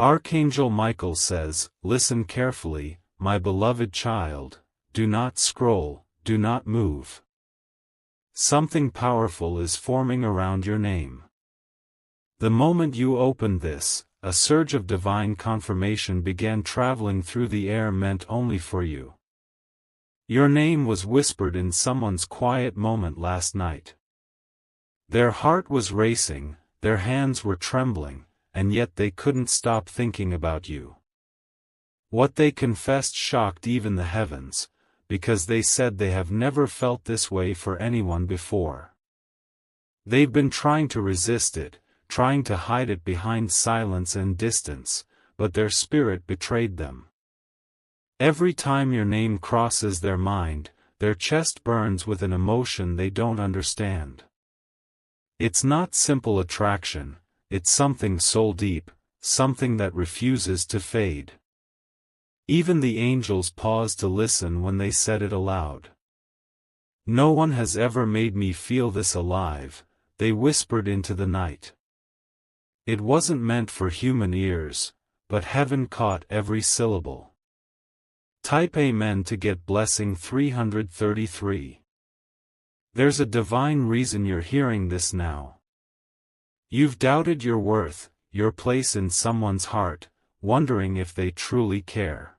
Archangel Michael says, "Listen carefully, my beloved child, do not scroll, do not move. Something powerful is forming around your name." The moment you opened this, a surge of divine confirmation began traveling through the air meant only for you. Your name was whispered in someone's quiet moment last night. Their heart was racing, their hands were trembling, and yet they couldn't stop thinking about you. What they confessed shocked even the heavens, because they said they have never felt this way for anyone before. They've been trying to resist it, trying to hide it behind silence and distance, but their spirit betrayed them. Every time your name crosses their mind, their chest burns with an emotion they don't understand. It's not simple attraction, it's something soul-deep, something that refuses to fade. Even the angels paused to listen when they said it aloud. "No one has ever made me feel this alive," they whispered into the night. It wasn't meant for human ears, but heaven caught every syllable. Type Amen to get blessing 333. There's a divine reason you're hearing this now. You've doubted your worth, your place in someone's heart, wondering if they truly care.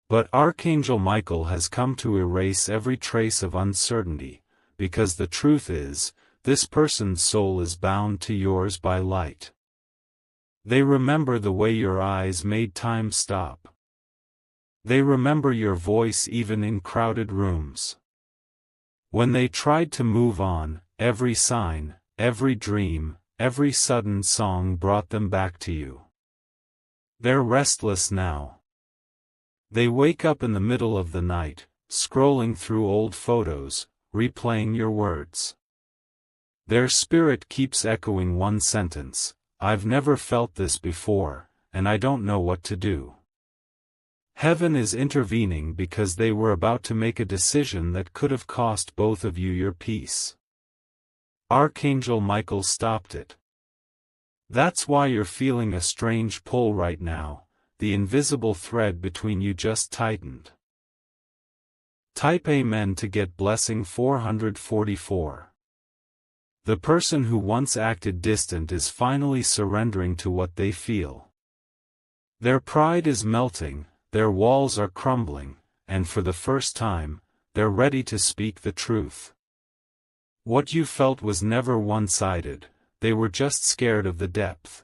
But Archangel Michael has come to erase every trace of uncertainty, because the truth is, this person's soul is bound to yours by light. They remember the way your eyes made time stop. They remember your voice even in crowded rooms. When they tried to move on, every sign, every dream, every sudden song brought them back to you. They're restless now. They wake up in the middle of the night, scrolling through old photos, replaying your words. Their spirit keeps echoing one sentence: "I've never felt this before, and I don't know what to do." Heaven is intervening because they were about to make a decision that could have cost both of you your peace. Archangel Michael stopped it. That's why you're feeling a strange pull right now, the invisible thread between you just tightened. Type Amen to get blessing 444. The person who once acted distant is finally surrendering to what they feel. Their pride is melting, their walls are crumbling, and for the first time, they're ready to speak the truth. What you felt was never one-sided, they were just scared of the depth.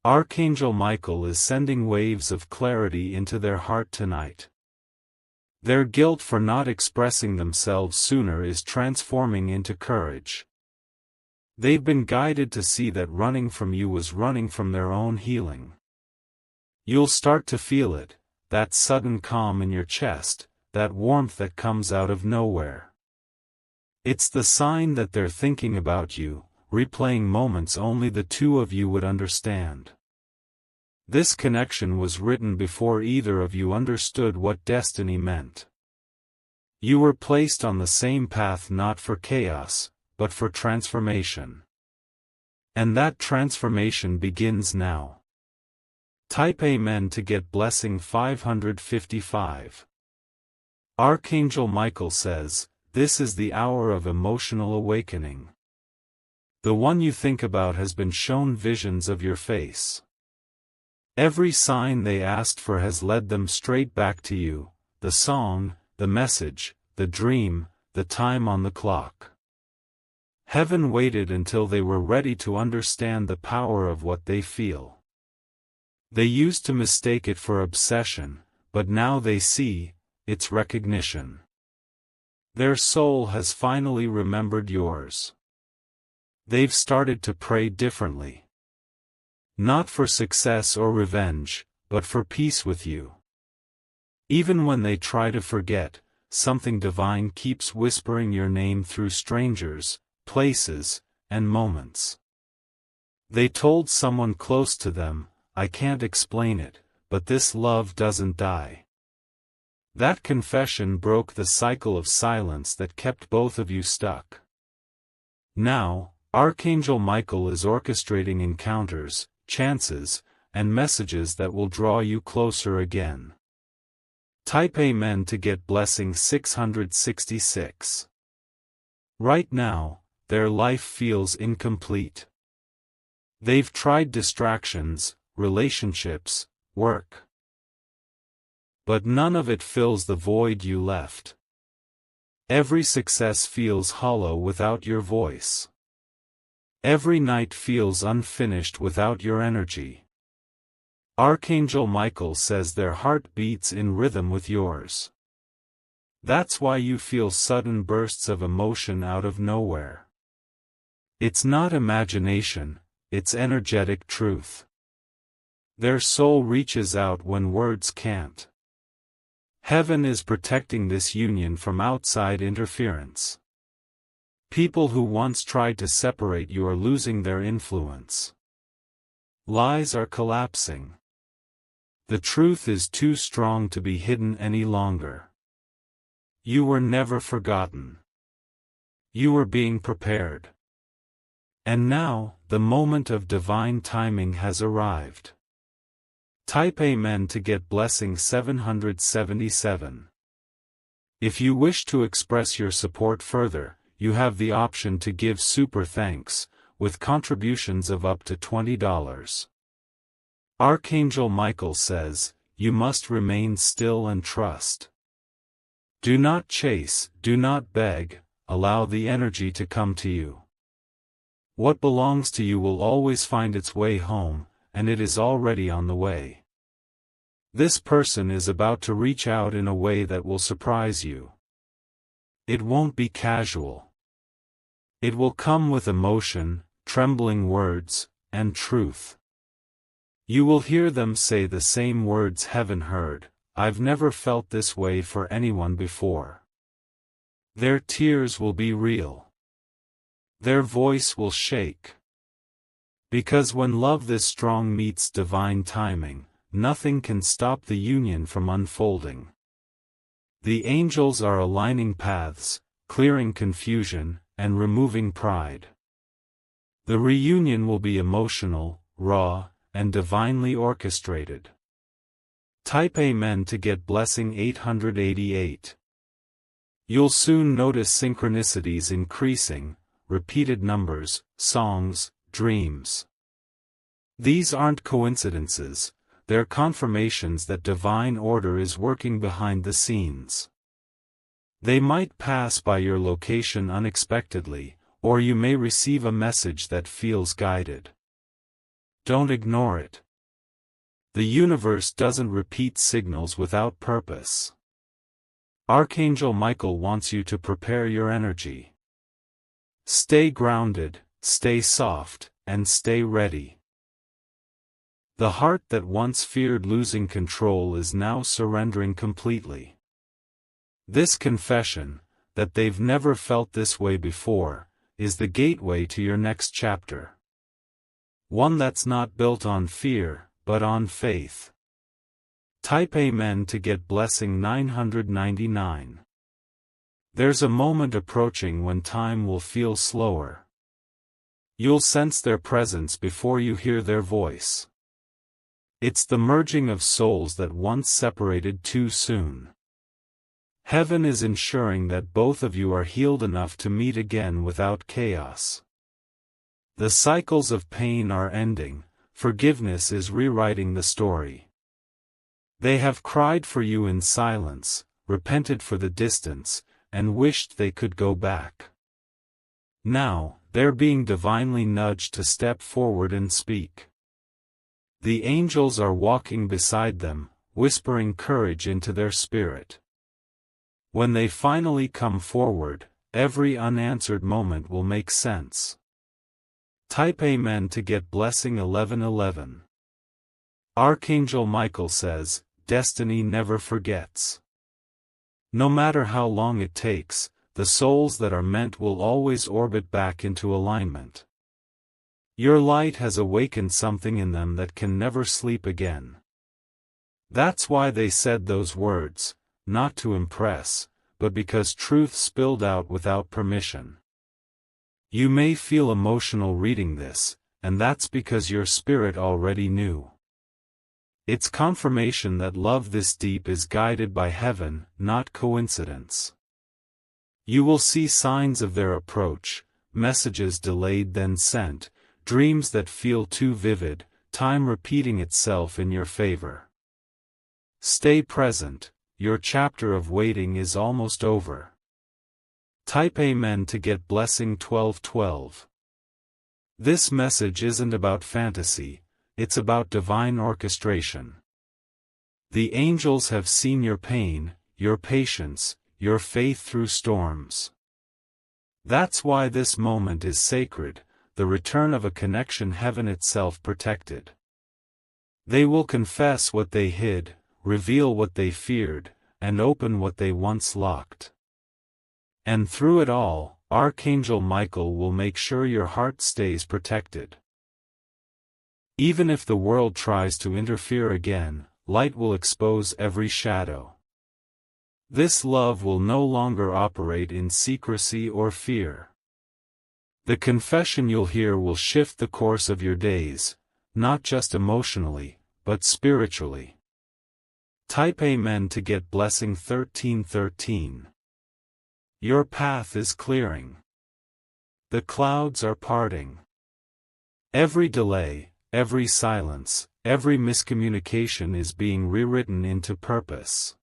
Archangel Michael is sending waves of clarity into their heart tonight. Their guilt for not expressing themselves sooner is transforming into courage. They've been guided to see that running from you was running from their own healing. You'll start to feel it, that sudden calm in your chest, that warmth that comes out of nowhere. It's the sign that they're thinking about you, replaying moments only the two of you would understand. This connection was written before either of you understood what destiny meant. You were placed on the same path not for chaos, but for transformation. And that transformation begins now. Type Amen to get blessing 555. Archangel Michael says, "This is the hour of emotional awakening. The one you think about has been shown visions of your face. Every sign they asked for has led them straight back to you, the song, the message, the dream, the time on the clock. Heaven waited until they were ready to understand the power of what they feel. They used to mistake it for obsession, but now they see, it's recognition. Their soul has finally remembered yours. They've started to pray differently. Not for success or revenge, but for peace with you. Even when they try to forget, something divine keeps whispering your name through strangers, places, and moments. They told someone close to them, "I can't explain it, but this love doesn't die." That confession broke the cycle of silence that kept both of you stuck. Now, Archangel Michael is orchestrating encounters, chances, and messages that will draw you closer again. Type Amen to get blessing 666. Right now, their life feels incomplete. They've tried distractions, relationships, work. But none of it fills the void you left. Every success feels hollow without your voice. Every night feels unfinished without your energy. Archangel Michael says their heart beats in rhythm with yours. That's why you feel sudden bursts of emotion out of nowhere. It's not imagination, it's energetic truth. Their soul reaches out when words can't. Heaven is protecting this union from outside interference. People who once tried to separate you are losing their influence. Lies are collapsing. The truth is too strong to be hidden any longer. You were never forgotten. You were being prepared. And now, the moment of divine timing has arrived. Type Amen to get blessing 777. If you wish to express your support further, you have the option to give super thanks, with contributions of up to $20. Archangel Michael says, you must remain still and trust. Do not chase, do not beg, allow the energy to come to you. What belongs to you will always find its way home, and it is already on the way. This person is about to reach out in a way that will surprise you. It won't be casual. It will come with emotion, trembling words, and truth. You will hear them say the same words heaven heard, I've never felt this way for anyone before. Their tears will be real. Their voice will shake. Because when love this strong meets divine timing, nothing can stop the union from unfolding. The angels are aligning paths, clearing confusion, and removing pride. The reunion will be emotional, raw, and divinely orchestrated. Type Amen to get blessing 888. You'll soon notice synchronicities increasing, repeated numbers, songs, dreams. These aren't coincidences, they're confirmations that divine order is working behind the scenes. They might pass by your location unexpectedly, or you may receive a message that feels guided. Don't ignore it. The universe doesn't repeat signals without purpose. Archangel Michael wants you to prepare your energy. Stay grounded, stay soft, and stay ready. The heart that once feared losing control is now surrendering completely. This confession, that they've never felt this way before, is the gateway to your next chapter. One that's not built on fear, but on faith. Type Amen to get blessing 999. There's a moment approaching when time will feel slower. You'll sense their presence before you hear their voice. It's the merging of souls that once separated too soon. Heaven is ensuring that both of you are healed enough to meet again without chaos. The cycles of pain are ending, forgiveness is rewriting the story. They have cried for you in silence, repented for the distance, and wished they could go back. Now, they're being divinely nudged to step forward and speak. The angels are walking beside them, whispering courage into their spirit. When they finally come forward, every unanswered moment will make sense. Type Amen to get blessing 1111. Archangel Michael says, destiny never forgets. No matter how long it takes, the souls that are meant will always orbit back into alignment. Your light has awakened something in them that can never sleep again. That's why they said those words, not to impress, but because truth spilled out without permission. You may feel emotional reading this, and that's because your spirit already knew. It's confirmation that love this deep is guided by heaven, not coincidence. You will see signs of their approach, messages delayed then sent, dreams that feel too vivid, time repeating itself in your favor. Stay present, your chapter of waiting is almost over. Type Amen to get blessing 1212. This message isn't about fantasy, it's about divine orchestration. The angels have seen your pain, your patience, your faith through storms. That's why this moment is sacred, the return of a connection heaven itself protected. They will confess what they hid, reveal what they feared, and open what they once locked. And through it all, Archangel Michael will make sure your heart stays protected. Even if the world tries to interfere again, light will expose every shadow. This love will no longer operate in secrecy or fear. The confession you'll hear will shift the course of your days, not just emotionally, but spiritually. Type Amen to get blessing 1313. Your path is clearing. The clouds are parting. Every delay, every silence, every miscommunication is being rewritten into purpose.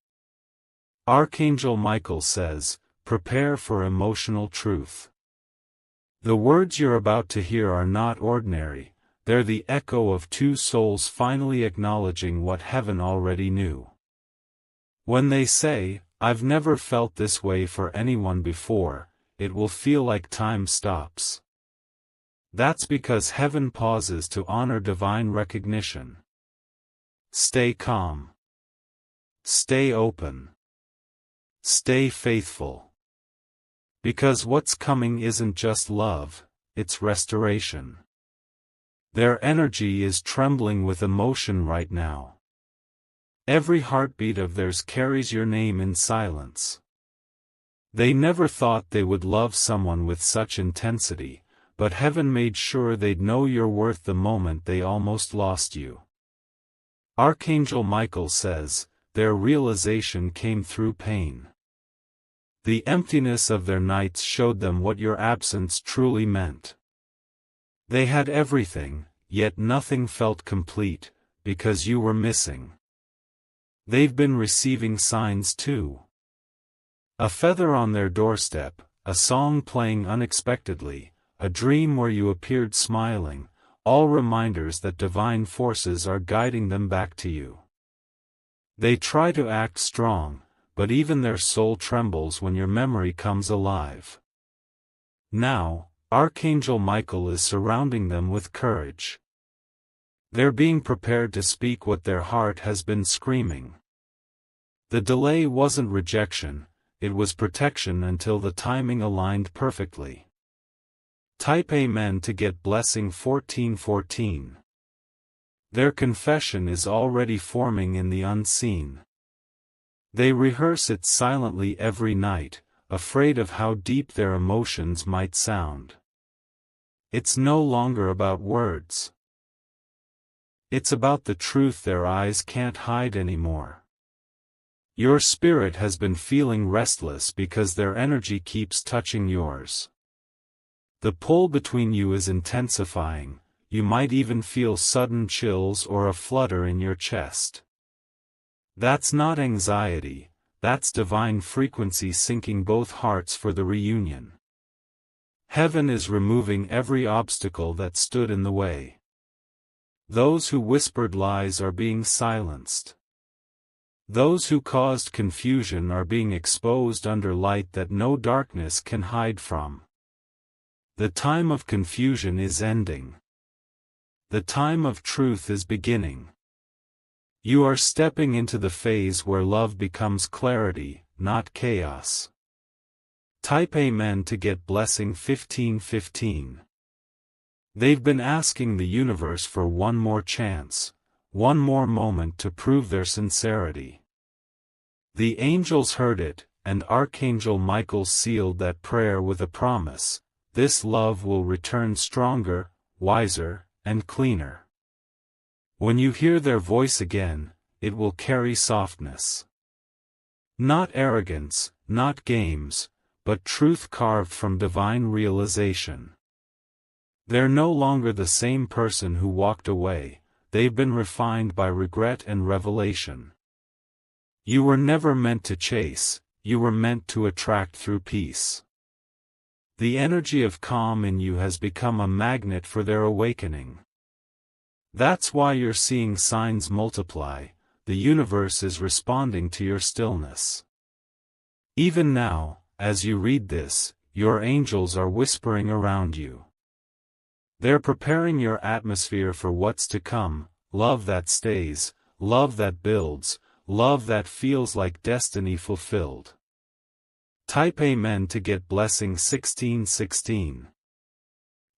Archangel Michael says, prepare for emotional truth. The words you're about to hear are not ordinary, they're the echo of two souls finally acknowledging what heaven already knew. When they say, I've never felt this way for anyone before, it will feel like time stops. That's because heaven pauses to honor divine recognition. Stay calm. Stay open. Stay faithful. Because what's coming isn't just love, it's restoration. Their energy is trembling with emotion right now. Every heartbeat of theirs carries your name in silence. They never thought they would love someone with such intensity, but heaven made sure they'd know your worth the moment they almost lost you. Archangel Michael says, their realization came through pain. The emptiness of their nights showed them what your absence truly meant. They had everything, yet nothing felt complete, because you were missing. They've been receiving signs too. A feather on their doorstep, a song playing unexpectedly, a dream where you appeared smiling, all reminders that divine forces are guiding them back to you. They try to act strong, but even their soul trembles when your memory comes alive. Now, Archangel Michael is surrounding them with courage. They're being prepared to speak what their heart has been screaming. The delay wasn't rejection, it was protection until the timing aligned perfectly. Type Amen to get blessing 1414. Their confession is already forming in the unseen. They rehearse it silently every night, afraid of how deep their emotions might sound. It's no longer about words. It's about the truth their eyes can't hide anymore. Your spirit has been feeling restless because their energy keeps touching yours. The pull between you is intensifying, you might even feel sudden chills or a flutter in your chest. That's not anxiety, that's divine frequency syncing both hearts for the reunion. Heaven is removing every obstacle that stood in the way. Those who whispered lies are being silenced. Those who caused confusion are being exposed under light that no darkness can hide from. The time of confusion is ending. The time of truth is beginning. You are stepping into the phase where love becomes clarity, not chaos. Type Amen to get blessing 1515. They've been asking the universe for one more chance, one more moment to prove their sincerity. The angels heard it, and Archangel Michael sealed that prayer with a promise: this love will return stronger, wiser, and cleaner. When you hear their voice again, it will carry softness. Not arrogance, not games, but truth carved from divine realization. They're no longer the same person who walked away, they've been refined by regret and revelation. You were never meant to chase, you were meant to attract through peace. The energy of calm in you has become a magnet for their awakening. That's why you're seeing signs multiply, the universe is responding to your stillness. Even now, as you read this, your angels are whispering around you. They're preparing your atmosphere for what's to come, love that stays, love that builds, love that feels like destiny fulfilled. Type Amen to get blessing 1616.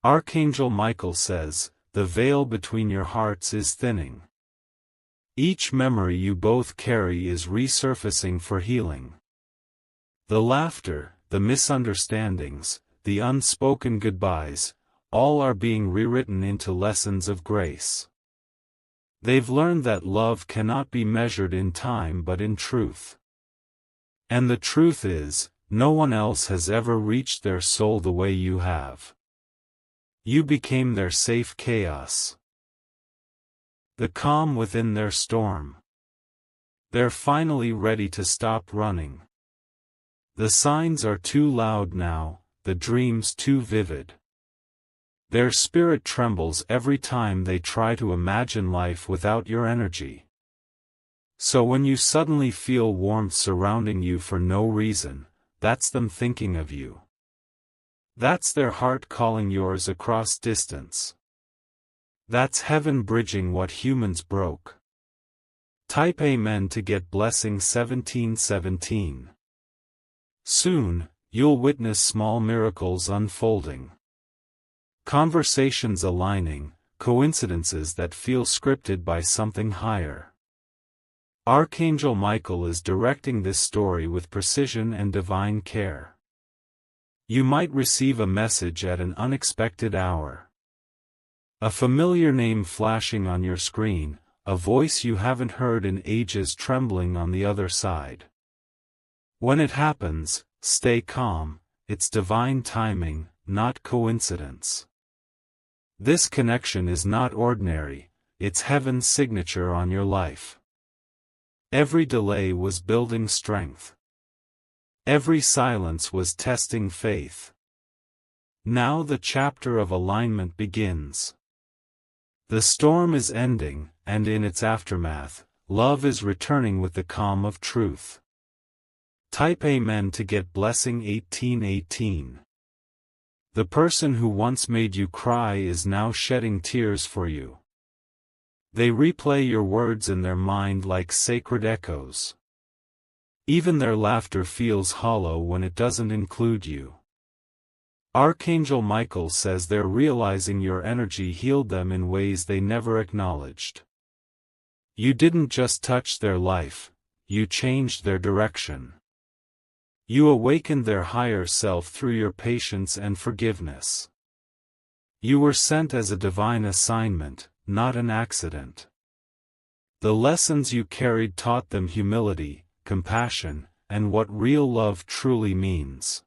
Archangel Michael says, the veil between your hearts is thinning. Each memory you both carry is resurfacing for healing. The laughter, the misunderstandings, the unspoken goodbyes, all are being rewritten into lessons of grace. They've learned that love cannot be measured in time but in truth. And the truth is, no one else has ever reached their soul the way you have. You became their safe chaos. The calm within their storm. They're finally ready to stop running. The signs are too loud now, the dreams too vivid. Their spirit trembles every time they try to imagine life without your energy. So when you suddenly feel warmth surrounding you for no reason, that's them thinking of you. That's their heart calling yours across distance. That's heaven bridging what humans broke. Type Amen to get blessing 1717. Soon, you'll witness small miracles unfolding. Conversations aligning, coincidences that feel scripted by something higher. Archangel Michael is directing this story with precision and divine care. You might receive a message at an unexpected hour. A familiar name flashing on your screen, a voice you haven't heard in ages trembling on the other side. When it happens, stay calm, it's divine timing, not coincidence. This connection is not ordinary, it's heaven's signature on your life. Every delay was building strength. Every silence was testing faith. Now the chapter of alignment begins. The storm is ending, and in its aftermath, love is returning with the calm of truth. Type Amen to get blessing 1818. The person who once made you cry is now shedding tears for you. They replay your words in their mind like sacred echoes. Even their laughter feels hollow when it doesn't include you. Archangel Michael says they're realizing your energy healed them in ways they never acknowledged. You didn't just touch their life, you changed their direction. You awakened their higher self through your patience and forgiveness. You were sent as a divine assignment, not an accident. The lessons you carried taught them humility, compassion, and what real love truly means.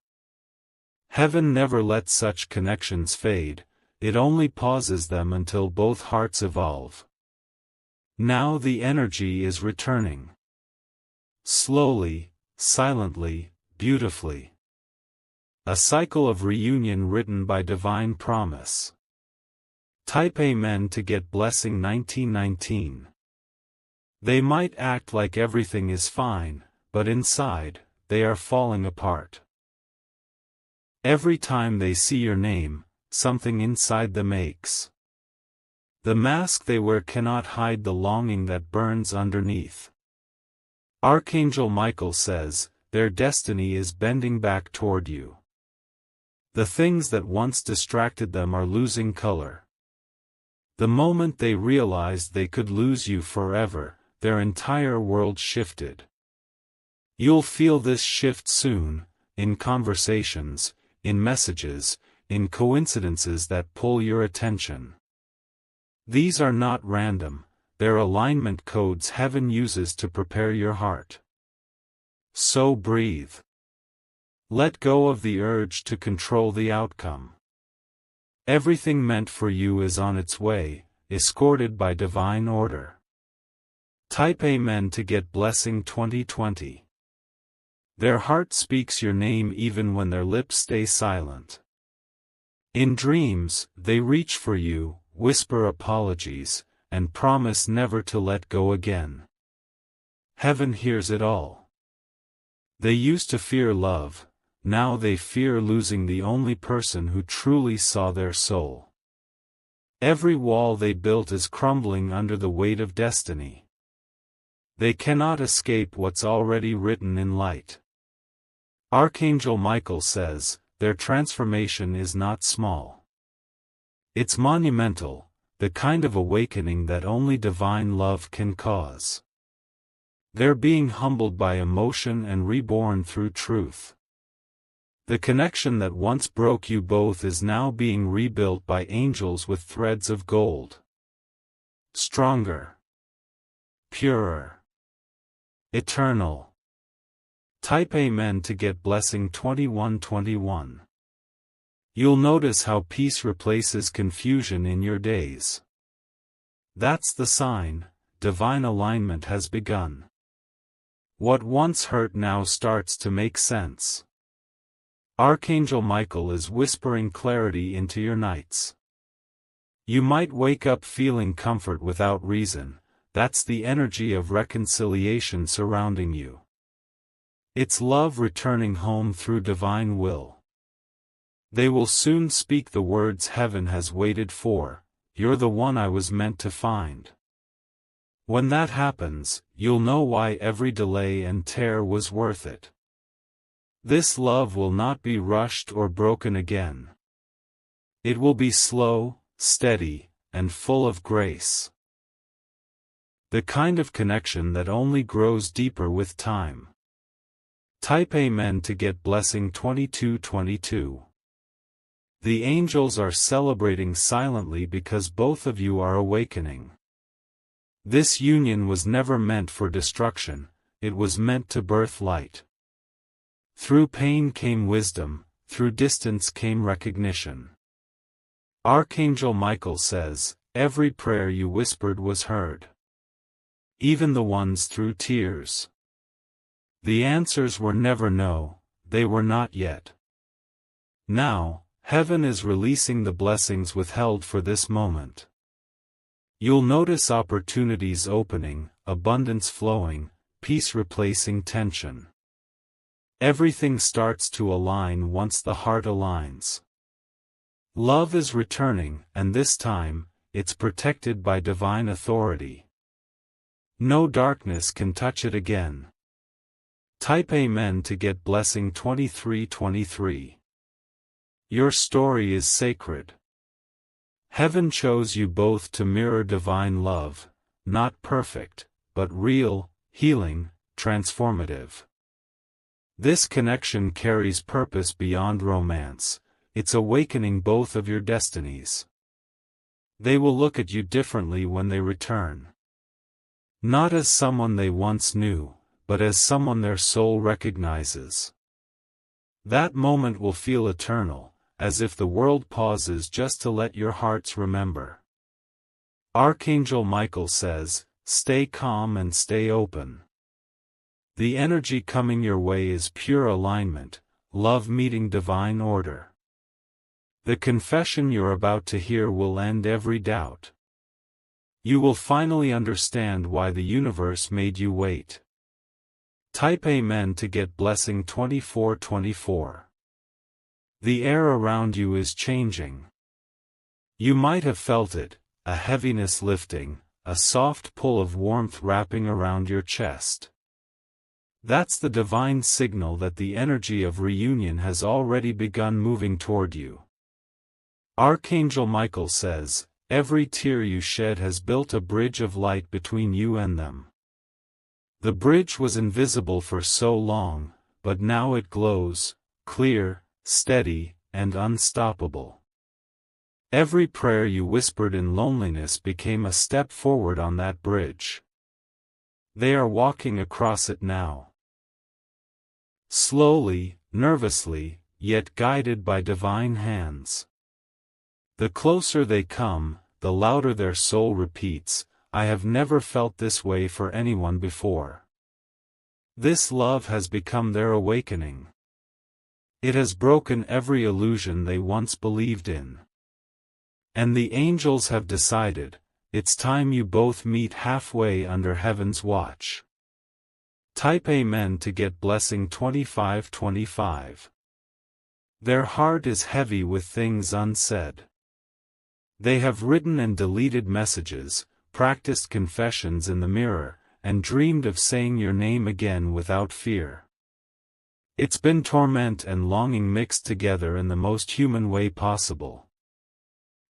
Heaven never lets such connections fade, it only pauses them until both hearts evolve. Now the energy is returning. Slowly, silently, beautifully. A cycle of reunion written by divine promise. Type Amen to get blessing 1919. They might act like everything is fine, but inside, they are falling apart. Every time they see your name, something inside them aches. The mask they wear cannot hide the longing that burns underneath. Archangel Michael says, their destiny is bending back toward you. The things that once distracted them are losing color. The moment they realized they could lose you forever, their entire world shifted. You'll feel this shift soon, in conversations, in messages, in coincidences that pull your attention. These are not random, they're alignment codes heaven uses to prepare your heart. So breathe. Let go of the urge to control the outcome. Everything meant for you is on its way, escorted by divine order. Type Amen to get blessing 2020. Their heart speaks your name even when their lips stay silent. In dreams, they reach for you, whisper apologies, and promise never to let go again. Heaven hears it all. They used to fear love, now they fear losing the only person who truly saw their soul. Every wall they built is crumbling under the weight of destiny. They cannot escape what's already written in light. Archangel Michael says, their transformation is not small. It's monumental, the kind of awakening that only divine love can cause. They're being humbled by emotion and reborn through truth. The connection that once broke you both is now being rebuilt by angels with threads of gold. Stronger. Purer. Eternal. Type Amen to get blessing 2121. You'll notice how peace replaces confusion in your days. That's the sign, divine alignment has begun. What once hurt now starts to make sense. Archangel Michael is whispering clarity into your nights. You might wake up feeling comfort without reason, that's the energy of reconciliation surrounding you. It's love returning home through divine will. They will soon speak the words heaven has waited for, you're the one I was meant to find. When that happens, you'll know why every delay and tear was worth it. This love will not be rushed or broken again. It will be slow, steady, and full of grace. The kind of connection that only grows deeper with time. Type Amen to get blessing 2222. The angels are celebrating silently because both of you are awakening. This union was never meant for destruction, it was meant to birth light. Through pain came wisdom, through distance came recognition. Archangel Michael says, every prayer you whispered was heard. Even the ones through tears. The answers were never no, they were not yet. Now, heaven is releasing the blessings withheld for this moment. You'll notice opportunities opening, abundance flowing, peace replacing tension. Everything starts to align once the heart aligns. Love is returning, and this time, it's protected by divine authority. No darkness can touch it again. Type Amen to get blessing 2323. Your story is sacred. Heaven chose you both to mirror divine love, not perfect, but real, healing, transformative. This connection carries purpose beyond romance, it's awakening both of your destinies. They will look at you differently when they return. Not as someone they once knew, but as someone their soul recognizes. That moment will feel eternal, as if the world pauses just to let your hearts remember. Archangel Michael says, stay calm and stay open. The energy coming your way is pure alignment, love meeting divine order. The confession you're about to hear will end every doubt. You will finally understand why the universe made you wait. Type Amen to get blessing 2424. The air around you is changing. You might have felt it, a heaviness lifting, a soft pull of warmth wrapping around your chest. That's the divine signal that the energy of reunion has already begun moving toward you. Archangel Michael says, every tear you shed has built a bridge of light between you and them. The bridge was invisible for so long, but now it glows, clear, steady, and unstoppable. Every prayer you whispered in loneliness became a step forward on that bridge. They are walking across it now. Slowly, nervously, yet guided by divine hands. The closer they come, the louder their soul repeats, "I have never felt this way for anyone before." This love has become their awakening. It has broken every illusion they once believed in. And the angels have decided, it's time you both meet halfway under heaven's watch. Type Amen to get blessing 2525. Their heart is heavy with things unsaid. They have written and deleted messages, practiced confessions in the mirror, and dreamed of saying your name again without fear. It's been torment and longing mixed together in the most human way possible.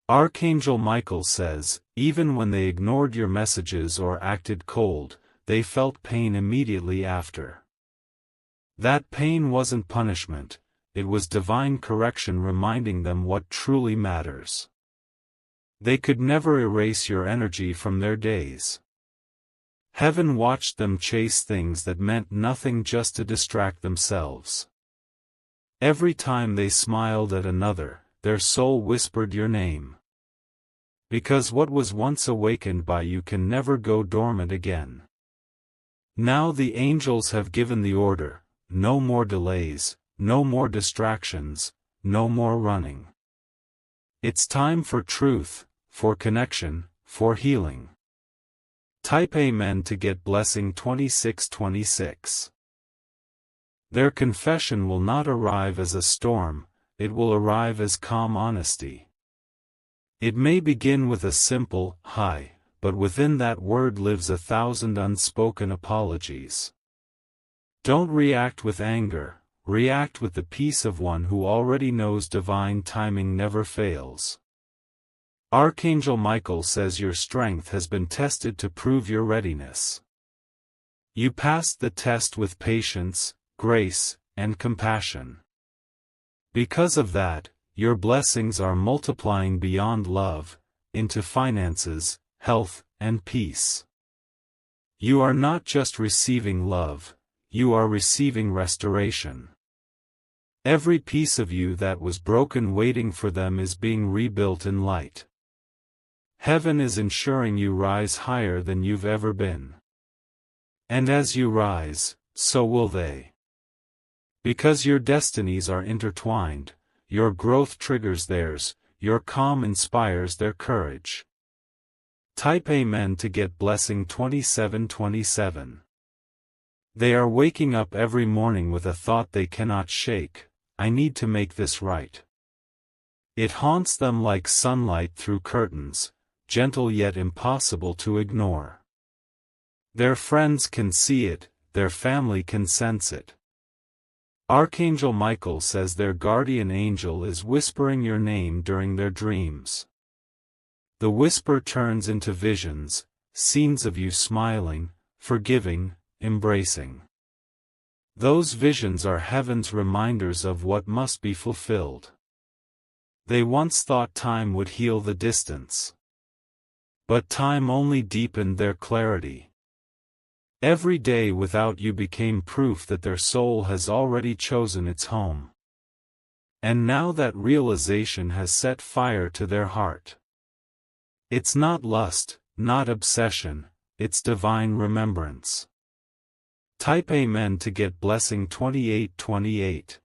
Archangel Michael says, even when they ignored your messages or acted cold, they felt pain immediately after. That pain wasn't punishment, it was divine correction reminding them what truly matters. They could never erase your energy from their days. Heaven watched them chase things that meant nothing just to distract themselves. Every time they smiled at another, their soul whispered your name. Because what was once awakened by you can never go dormant again. Now the angels have given the order, no more delays, no more distractions, no more running. It's time for truth, for connection, for healing. Type Amen to get blessing 2626. Their confession will not arrive as a storm, it will arrive as calm honesty. It may begin with a simple, "Hi," but within that word lives 1,000 unspoken apologies. Don't react with anger, react with the peace of one who already knows divine timing never fails. Archangel Michael says your strength has been tested to prove your readiness. You passed the test with patience, grace, and compassion. Because of that, your blessings are multiplying beyond love, into finances, health, and peace. You are not just receiving love, you are receiving restoration. Every piece of you that was broken waiting for them is being rebuilt in light. Heaven is ensuring you rise higher than you've ever been. And as you rise, so will they. Because your destinies are intertwined, your growth triggers theirs, your calm inspires their courage. Type Amen to get blessing 2727. They are waking up every morning with a thought they cannot shake, I need to make this right. It haunts them like sunlight through curtains, gentle yet impossible to ignore. Their friends can see it, their family can sense it. Archangel Michael says their guardian angel is whispering your name during their dreams. The whisper turns into visions, scenes of you smiling, forgiving, embracing. Those visions are heaven's reminders of what must be fulfilled. They once thought time would heal the distance. But time only deepened their clarity. Every day without you became proof that their soul has already chosen its home. And now that realization has set fire to their heart. It's not lust, not obsession, it's divine remembrance. Type Amen to get blessing 2828.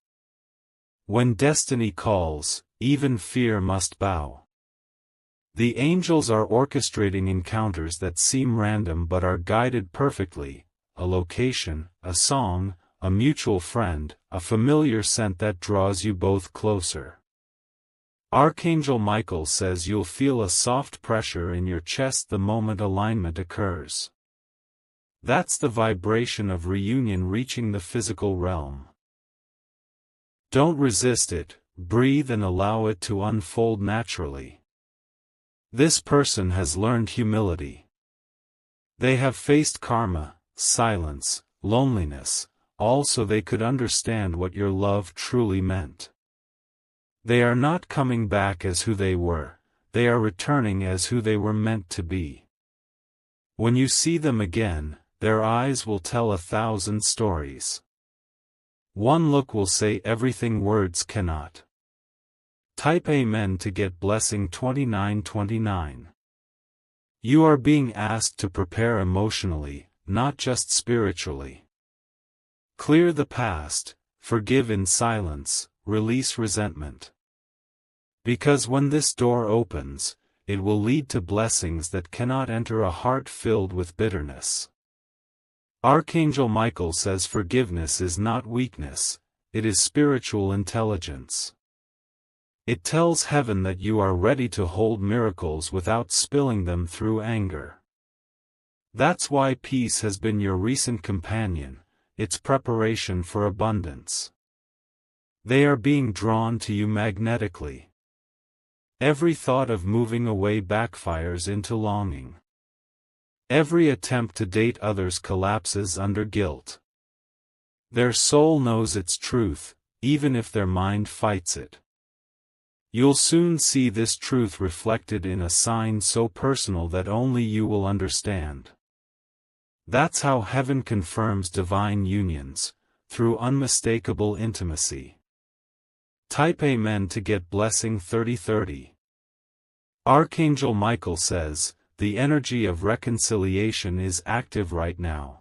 When destiny calls, even fear must bow. The angels are orchestrating encounters that seem random but are guided perfectly, a location, a song, a mutual friend, a familiar scent that draws you both closer. Archangel Michael says you'll feel a soft pressure in your chest the moment alignment occurs. That's the vibration of reunion reaching the physical realm. Don't resist it, breathe and allow it to unfold naturally. This person has learned humility. They have faced karma, silence, loneliness, all so they could understand what your love truly meant. They are not coming back as who they were, they are returning as who they were meant to be. When you see them again, their eyes will tell 1,000 stories. One look will say everything words cannot. Type Amen to get blessing 2929. You are being asked to prepare emotionally, not just spiritually. Clear the past, forgive in silence, release resentment. Because when this door opens, it will lead to blessings that cannot enter a heart filled with bitterness. Archangel Michael says forgiveness is not weakness, it is spiritual intelligence. It tells heaven that you are ready to hold miracles without spilling them through anger. That's why peace has been your recent companion, its preparation for abundance. They are being drawn to you magnetically. Every thought of moving away backfires into longing. Every attempt to date others collapses under guilt. Their soul knows its truth, even if their mind fights it. You'll soon see this truth reflected in a sign so personal that only you will understand. That's how heaven confirms divine unions, through unmistakable intimacy. Type Amen to get blessing 3030. Archangel Michael says, the energy of reconciliation is active right now.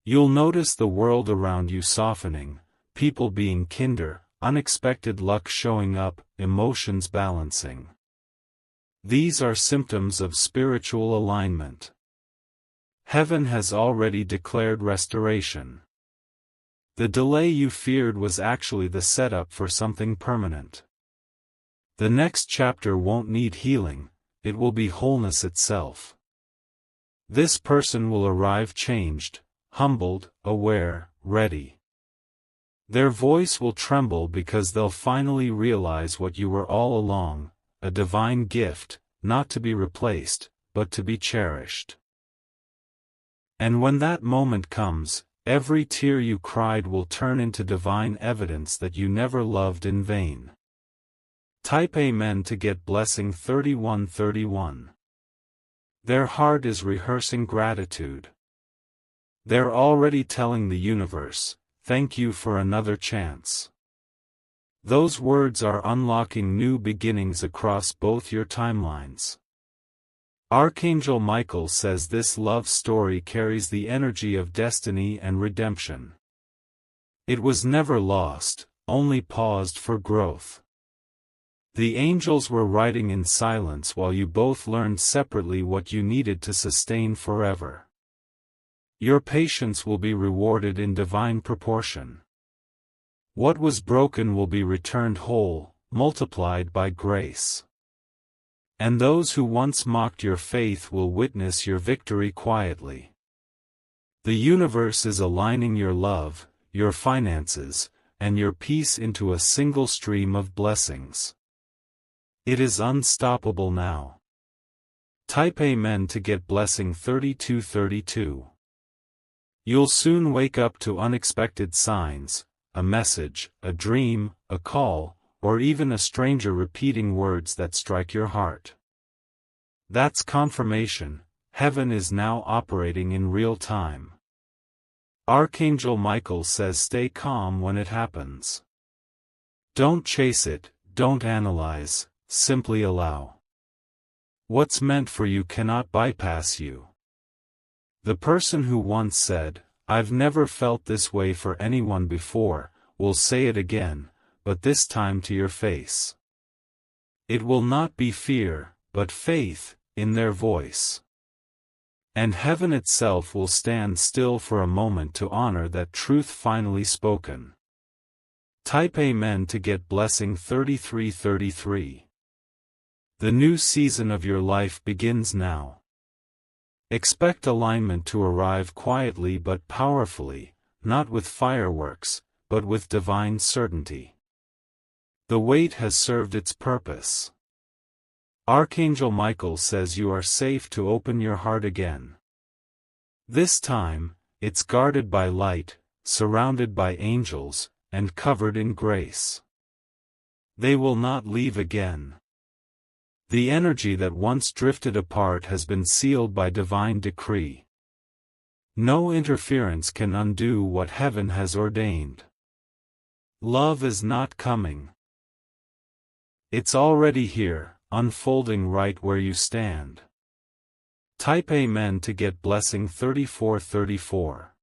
You'll notice the world around you softening, people being kinder, unexpected luck showing up, emotions balancing. These are symptoms of spiritual alignment. Heaven has already declared restoration. The delay you feared was actually the setup for something permanent. The next chapter won't need healing, it will be wholeness itself. This person will arrive changed, humbled, aware, ready. Their voice will tremble because they'll finally realize what you were all along, a divine gift, not to be replaced, but to be cherished. And when that moment comes, every tear you cried will turn into divine evidence that you never loved in vain. Type Amen to get blessing 3131. Their heart is rehearsing gratitude. They're already telling the universe, thank you for another chance. Those words are unlocking new beginnings across both your timelines. Archangel Michael says this love story carries the energy of destiny and redemption. It was never lost, only paused for growth. The angels were writing in silence while you both learned separately what you needed to sustain forever. Your patience will be rewarded in divine proportion. What was broken will be returned whole, multiplied by grace. And those who once mocked your faith will witness your victory quietly. The universe is aligning your love, your finances, and your peace into a single stream of blessings. It is unstoppable now. Type Amen to get blessing 3232. You'll soon wake up to unexpected signs, a message, a dream, a call, or even a stranger repeating words that strike your heart. That's confirmation, heaven is now operating in real time. Archangel Michael says stay calm when it happens. Don't chase it, don't analyze, simply allow. What's meant for you cannot bypass you. The person who once said, I've never felt this way for anyone before, will say it again, but this time to your face. It will not be fear, but faith, in their voice. And heaven itself will stand still for a moment to honor that truth finally spoken. Type Amen to get blessing 3333. The new season of your life begins now. Expect alignment to arrive quietly but powerfully, not with fireworks, but with divine certainty. The wait has served its purpose. Archangel Michael says you are safe to open your heart again. This time, it's guarded by light, surrounded by angels, and covered in grace. They will not leave again. The energy that once drifted apart has been sealed by divine decree. No interference can undo what heaven has ordained. Love is not coming. It's already here, unfolding right where you stand. Type Amen to get blessing 3434.